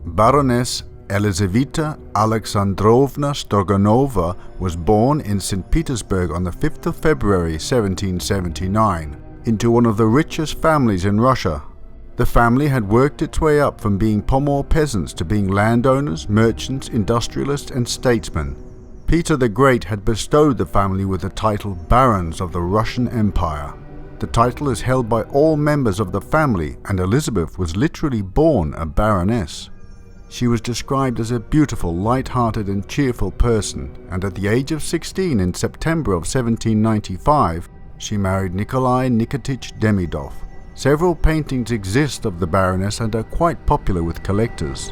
Baroness Elizaveta Alexandrovna Stroganova was born in St. Petersburg on the 5th of February 1779 into one of the richest families in Russia. The family had worked its way up from being Pomor peasants to being landowners, merchants, industrialists and statesmen. Peter the Great had bestowed the family with the title Barons of the Russian Empire. The title is held by all members of the family, and Elizabeth was literally born a baroness. She was described as a beautiful, light-hearted and cheerful person, and at the age of 16 in September of 1795, she married Nikolai Nikitich Demidoff. Several paintings exist of the Baroness and are quite popular with collectors.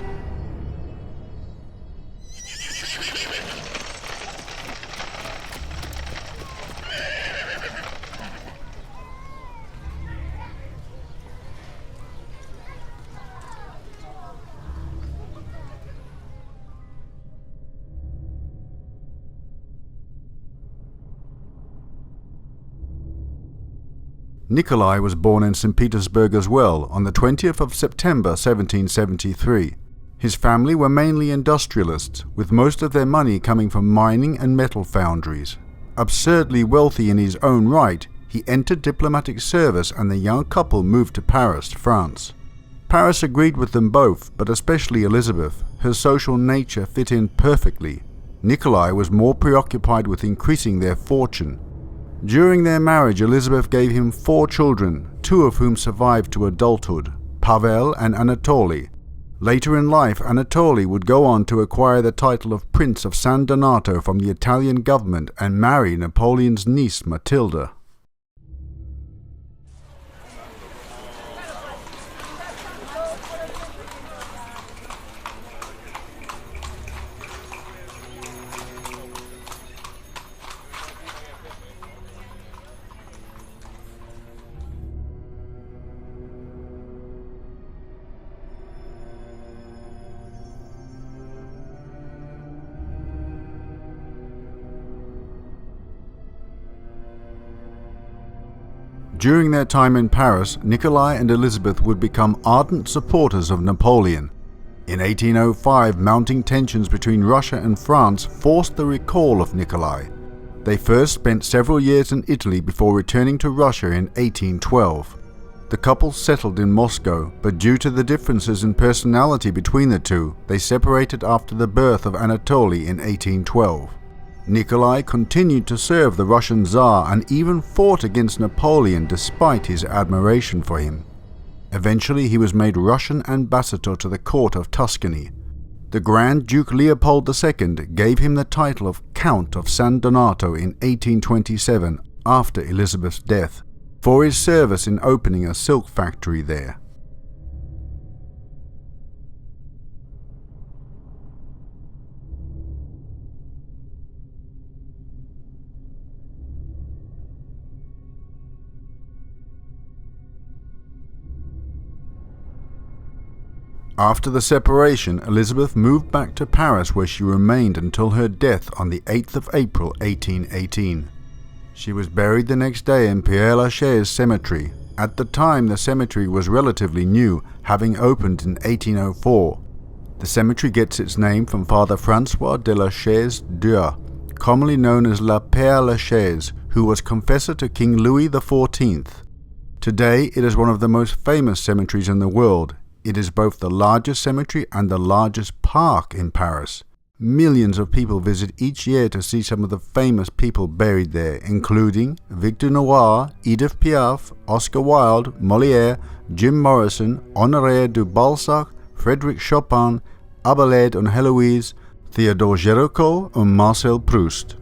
Nikolai was born in St. Petersburg as well on the 20th of September 1773. His family were mainly industrialists, with most of their money coming from mining and metal foundries. Absurdly wealthy in his own right, he entered diplomatic service and the young couple moved to Paris, France. Paris agreed with them both, but especially Elizabeth. Her social nature fit in perfectly. Nikolai was more preoccupied with increasing their fortune. During their marriage, Elizabeth gave him 4 children, 2 of whom survived to adulthood, Pavel and Anatoly. Later in life, Anatoly would go on to acquire the title of Prince of San Donato from the Italian government and marry Napoleon's niece Matilda. During their time in Paris, Nikolai and Elizabeth would become ardent supporters of Napoleon. In 1805, mounting tensions between Russia and France forced the recall of Nikolai. They first spent several years in Italy before returning to Russia in 1812. The couple settled in Moscow, but due to the differences in personality between the two, they separated after the birth of Anatoly in 1812. Nikolai continued to serve the Russian Tsar and even fought against Napoleon despite his admiration for him. Eventually he was made Russian ambassador to the court of Tuscany. The Grand Duke Leopold II gave him the title of Count of San Donato in 1827 after Elizabeth's death, for his service in opening a silk factory there. After the separation, Elizabeth moved back to Paris where she remained until her death on the 8th of April 1818. She was buried the next day in Père Lachaise cemetery. At the time the cemetery was relatively new, having opened in 1804. The cemetery gets its name from Father François de Lachaise d'Eu, commonly known as La Père Lachaise, who was confessor to King Louis XIV. Today it is one of the most famous cemeteries in the world. It is both the largest cemetery and the largest park in Paris. Millions of people visit each year to see some of the famous people buried there, including Victor Noir, Edith Piaf, Oscar Wilde, Molière, Jim Morrison, Honoré de Balzac, Frédéric Chopin, Abelard und Heloise, Theodore Géricault und Marcel Proust.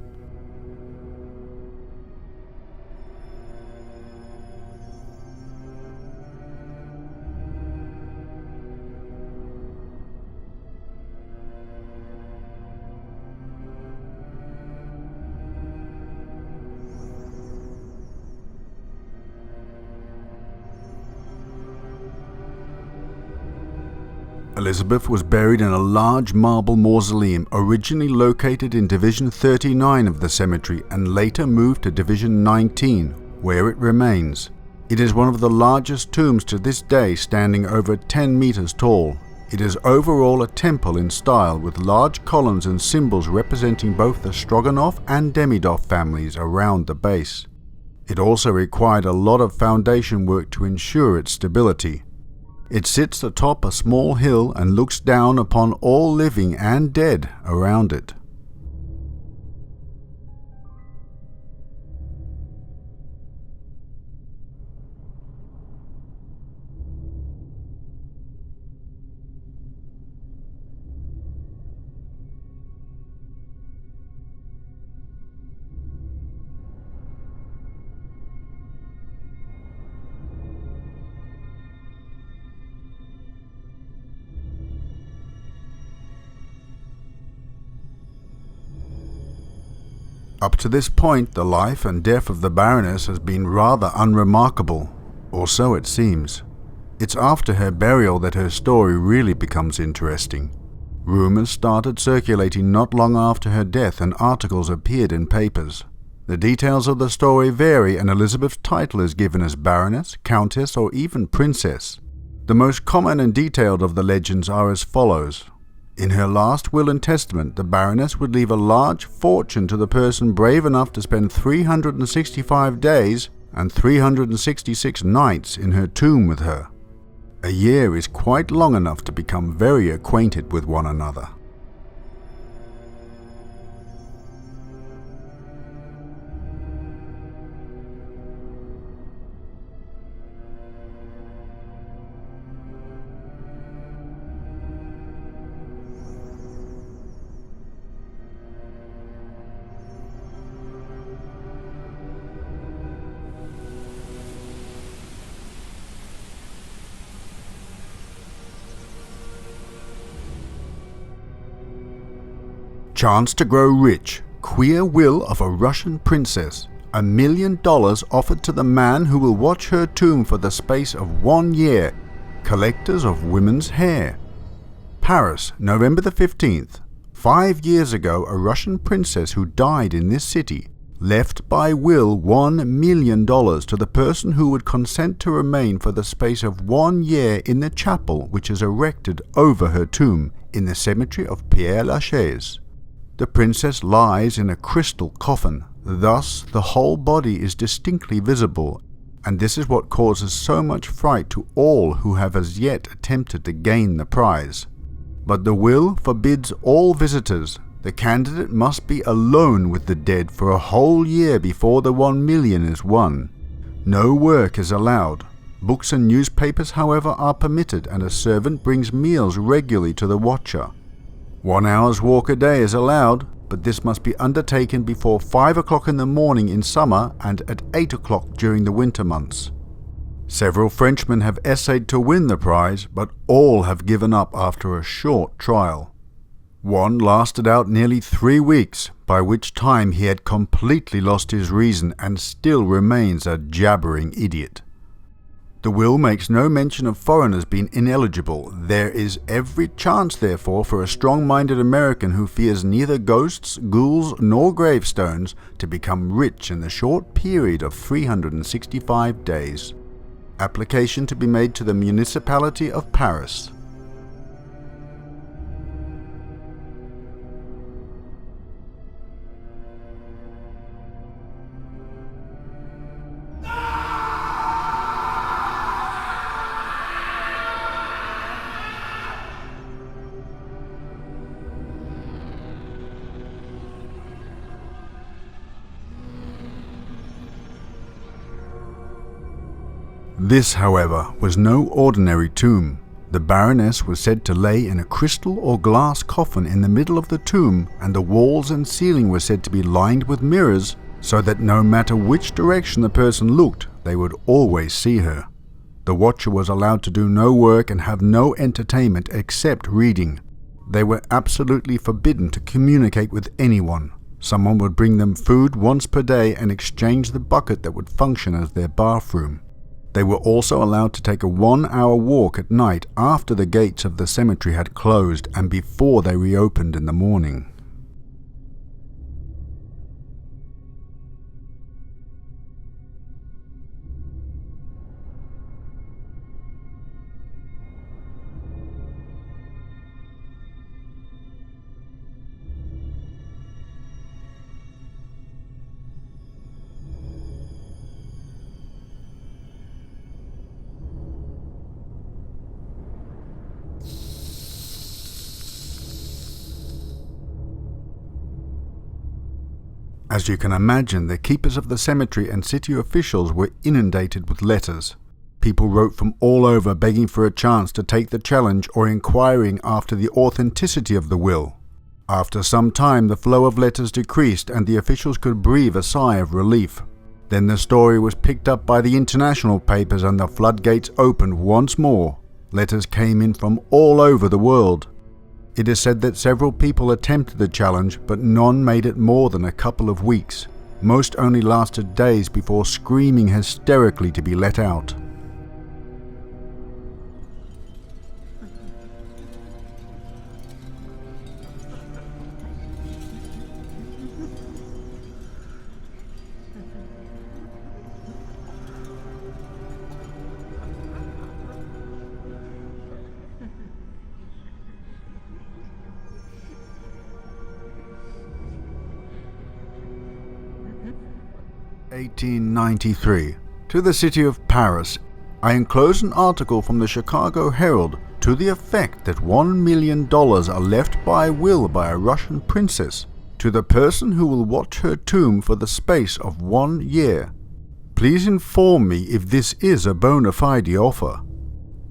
Elizabeth was buried in a large marble mausoleum originally located in Division 39 of the cemetery and later moved to Division 19, where it remains. It is one of the largest tombs to this day, standing over 10 meters tall. It is overall a temple in style with large columns and symbols representing both the Stroganoff and Demidoff families around the base. It also required a lot of foundation work to ensure its stability. It sits atop a small hill and looks down upon all living and dead around it. Up to this point, the life and death of the Baroness has been rather unremarkable, or so it seems. It's after her burial that her story really becomes interesting. Rumours started circulating not long after her death and articles appeared in papers. The details of the story vary and Elizabeth's title is given as Baroness, Countess or even Princess. The most common and detailed of the legends are as follows. In her last will and testament, the Baroness would leave a large fortune to the person brave enough to spend 365 days and 366 nights in her tomb with her. A year is quite long enough to become very acquainted with one another. Chance to grow rich. Queer will of a Russian princess. $1 million offered to the man who will watch her tomb for the space of 1 year. Collectors of women's hair. Paris, November the 15th. 5 years ago, a Russian princess who died in this city left by will $1 million to the person who would consent to remain for the space of 1 year in the chapel which is erected over her tomb in the cemetery of Père Lachaise. The princess lies in a crystal coffin, thus the whole body is distinctly visible, and this is what causes so much fright to all who have as yet attempted to gain the prize. But the will forbids all visitors. The candidate must be alone with the dead for a whole year before the 1 million is won. No work is allowed. Books and newspapers, however, are permitted, and a servant brings meals regularly to the watcher. 1 hour's walk a day is allowed, but this must be undertaken before 5 o'clock in the morning in summer and at 8 o'clock during the winter months. Several Frenchmen have essayed to win the prize, but all have given up after a short trial. One lasted out nearly 3 weeks, by which time he had completely lost his reason and still remains a jabbering idiot. The will makes no mention of foreigners being ineligible. There is every chance, therefore, for a strong-minded American who fears neither ghosts, ghouls, nor gravestones to become rich in the short period of 365 days. Application to be made to the municipality of Paris. This, however, was no ordinary tomb. The Baroness was said to lay in a crystal or glass coffin in the middle of the tomb, and the walls and ceiling were said to be lined with mirrors, so that no matter which direction the person looked, they would always see her. The watcher was allowed to do no work and have no entertainment except reading. They were absolutely forbidden to communicate with anyone. Someone would bring them food once per day and exchange the bucket that would function as their bathroom. They were also allowed to take a 1-hour walk at night after the gates of the cemetery had closed and before they reopened in the morning. As you can imagine, the keepers of the cemetery and city officials were inundated with letters. People wrote from all over begging for a chance to take the challenge or inquiring after the authenticity of the will. After some time, the flow of letters decreased and the officials could breathe a sigh of relief. Then the story was picked up by the international papers and the floodgates opened once more. Letters came in from all over the world. It is said that several people attempted the challenge, but none made it more than a couple of weeks. Most only lasted days before screaming hysterically to be let out. (1893). To the city of Paris, I enclose an article from the Chicago Herald to the effect that $1 million are left by will by a Russian princess to the person who will watch her tomb for the space of 1 year. Please inform me if this is a bona fide offer.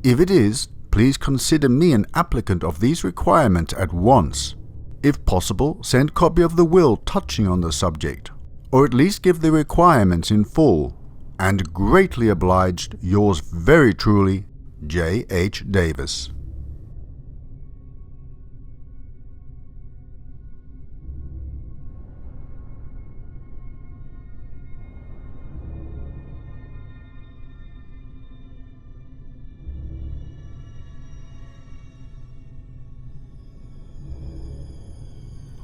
If it is, please consider me an applicant of these requirements at once. If possible, send copy of the will touching on the subject, or at least give the requirements in full. And greatly obliged, yours very truly, J. H. Davis.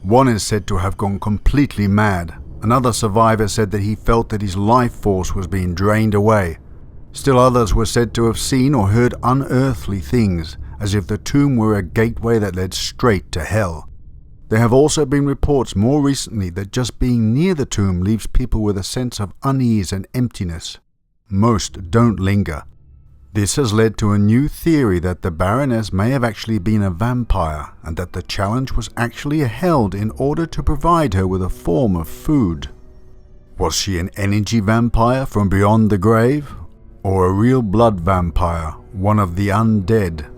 One is said to have gone completely mad. Another survivor said that he felt that his life force was being drained away. Still others were said to have seen or heard unearthly things, as if the tomb were a gateway that led straight to hell. There have also been reports more recently that just being near the tomb leaves people with a sense of unease and emptiness. Most don't linger. This has led to a new theory that the Baroness may have actually been a vampire, and that the challenge was actually held in order to provide her with a form of food. Was she an energy vampire from beyond the grave? Or a real blood vampire, one of the undead?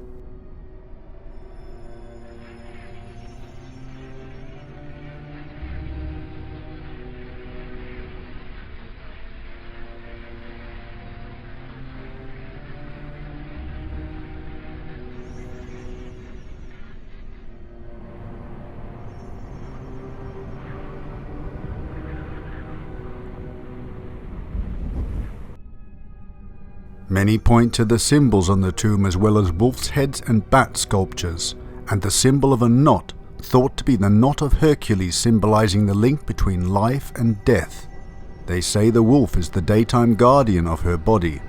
Many point to the symbols on the tomb as well as wolf's heads and bat sculptures, and the symbol of a knot, thought to be the Knot of Hercules, symbolizing the link between life and death. They say the wolf is the daytime guardian of her body.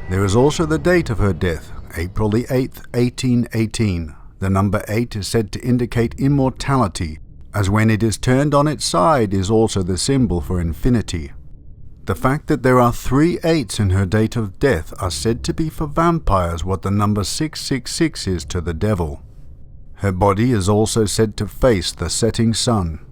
There is also the date of her death, April the 8th, 1818. The number 8 is said to indicate immortality, as when it is turned on its side is also the symbol for infinity. The fact that there are 3 8s in her date of death are said to be for vampires what the number 666 is to the devil. Her body is also said to face the setting sun.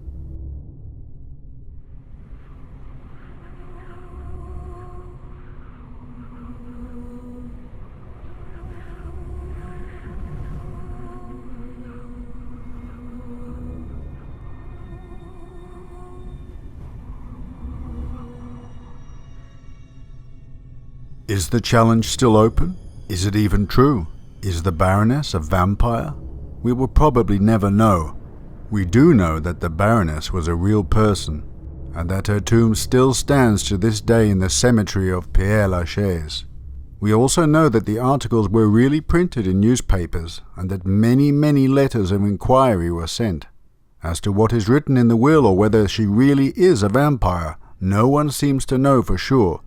Is the challenge still open? Is it even true? Is the Baroness a vampire? We will probably never know. We do know that the Baroness was a real person, and that her tomb still stands to this day in the cemetery of Père Lachaise. We also know that the articles were really printed in newspapers, and that many letters of inquiry were sent. As to what is written in the will or whether she really is a vampire, no one seems to know for sure.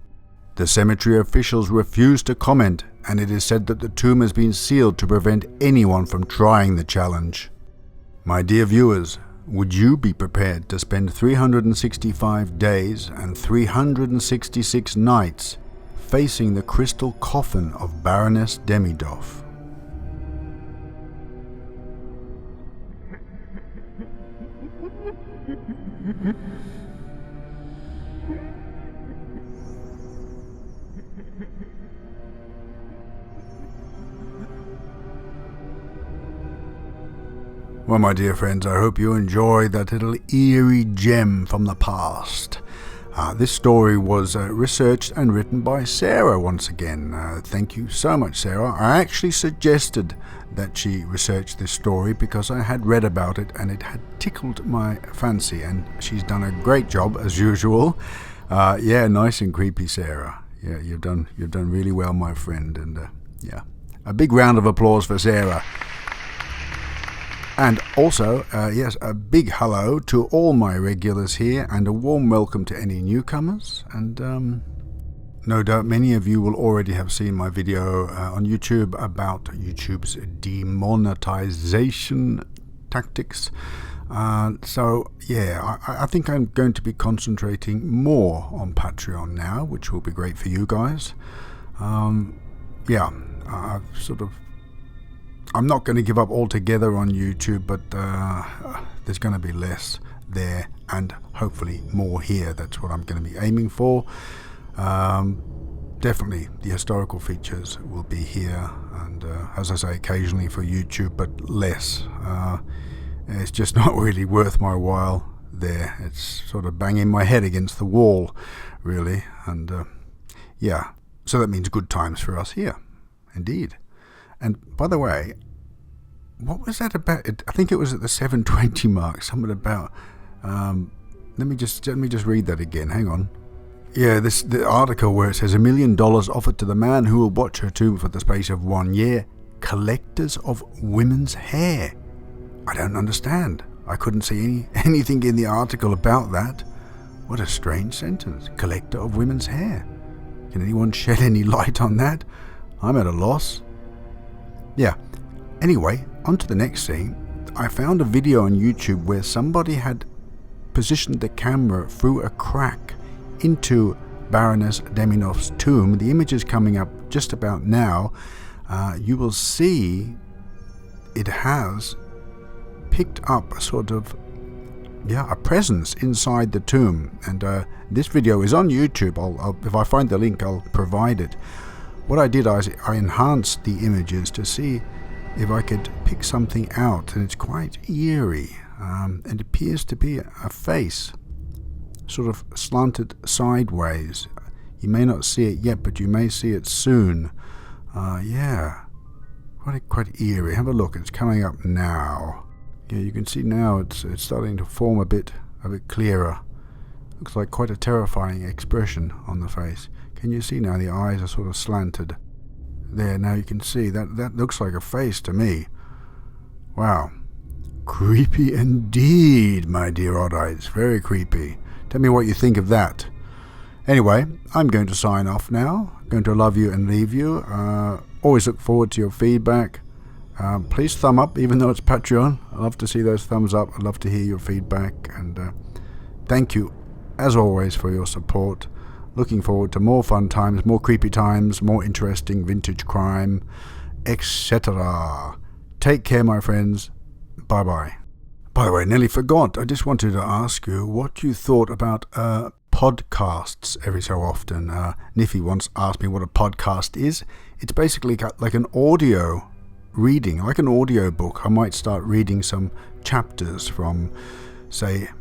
The cemetery officials refuse to comment, and it is said that the tomb has been sealed to prevent anyone from trying the challenge. My dear viewers, would you be prepared to spend 365 days and 366 nights facing the crystal coffin of Baroness Demidoff? Well, my dear friends, I hope you enjoyed that little eerie gem from the past. This story was researched and written by Sarah once again. Thank you so much, Sarah. I actually suggested that she research this story because I had read about it and it had tickled my fancy, and she's done a great job as usual. Yeah, nice and creepy, Sarah. Yeah, you've done really well, my friend, and yeah, a big round of applause for Sarah. And also, yes, a big hello to all my regulars here and a warm welcome to any newcomers. And no doubt many of you will already have seen my video on YouTube about YouTube's demonetization tactics. So, yeah, I think I'm going to be concentrating more on Patreon now, which will be great for you guys. Yeah, I'm not going to give up altogether on YouTube, but there's going to be less there and hopefully more here. That's what I'm going to be aiming for. Definitely the historical features will be here, and as I say, occasionally for YouTube, but less. It's just not really worth my while there. It's sort of banging my head against the wall, really. And yeah, so that means good times for us here, indeed. And by the way, what was that about? I think it was at the 7:20 mark. Something about. Let me just read that again. Hang on. Yeah, the article where it says $1 million offered to the man who will watch her tomb for the space of 1 year. Collectors of women's hair. I don't understand. I couldn't see anything in the article about that. What a strange sentence. Collector of women's hair. Can anyone shed any light on that? I'm at a loss. Yeah, anyway, on to the next scene. I found a video on YouTube where somebody had positioned the camera through a crack into Baroness Demidoff's tomb. The image is coming up just about now. You will see it has picked up a sort of, a presence inside the tomb. And this video is on YouTube. I'll if I find the link, I'll provide it. What I did is I enhanced the images to see if I could pick something out, and it's quite eerie. It appears to be a face, sort of slanted sideways. You may not see it yet, but you may see it soon. Yeah, quite eerie. Have a look. It's coming up now. Yeah, you can see now it's starting to form a bit clearer. Looks like quite a terrifying expression on the face. Can you see now the eyes are sort of slanted? There, now you can see that looks like a face to me. Wow. Creepy indeed, my dear Oddies. Very creepy. Tell me what you think of that. Anyway, I'm going to sign off now. I'm going to love you and leave you. Always look forward to your feedback. Please thumb up, even though it's Patreon. I love to see those thumbs up. I'd love to hear your feedback. And thank you, as always, for your support. Looking forward to more fun times, more creepy times, more interesting vintage crime, etc. Take care, my friends. Bye-bye. By the way, I nearly forgot. I just wanted to ask you what you thought about podcasts every so often. Niffy once asked me what a podcast is. It's basically like an audio reading, like an audio book. I might start reading some chapters from, say,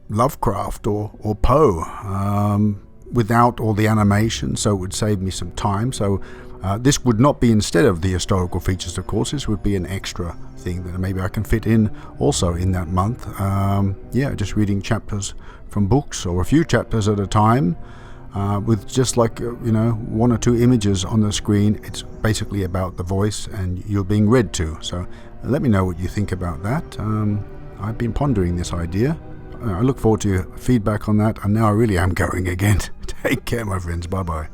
Lovecraft or Poe. Without all the animation, so it would save me some time. So this would not be instead of the historical features, of course. This would be an extra thing that maybe I can fit in also in that month. Yeah, just reading chapters from books, or a few chapters at a time, with just like one or two images on the screen. It's basically about the voice and you're being read to. So let me know what you think about that. I've been pondering this idea. I look forward to your feedback on that, and now I really am going again. Take care, my friends. Bye-bye.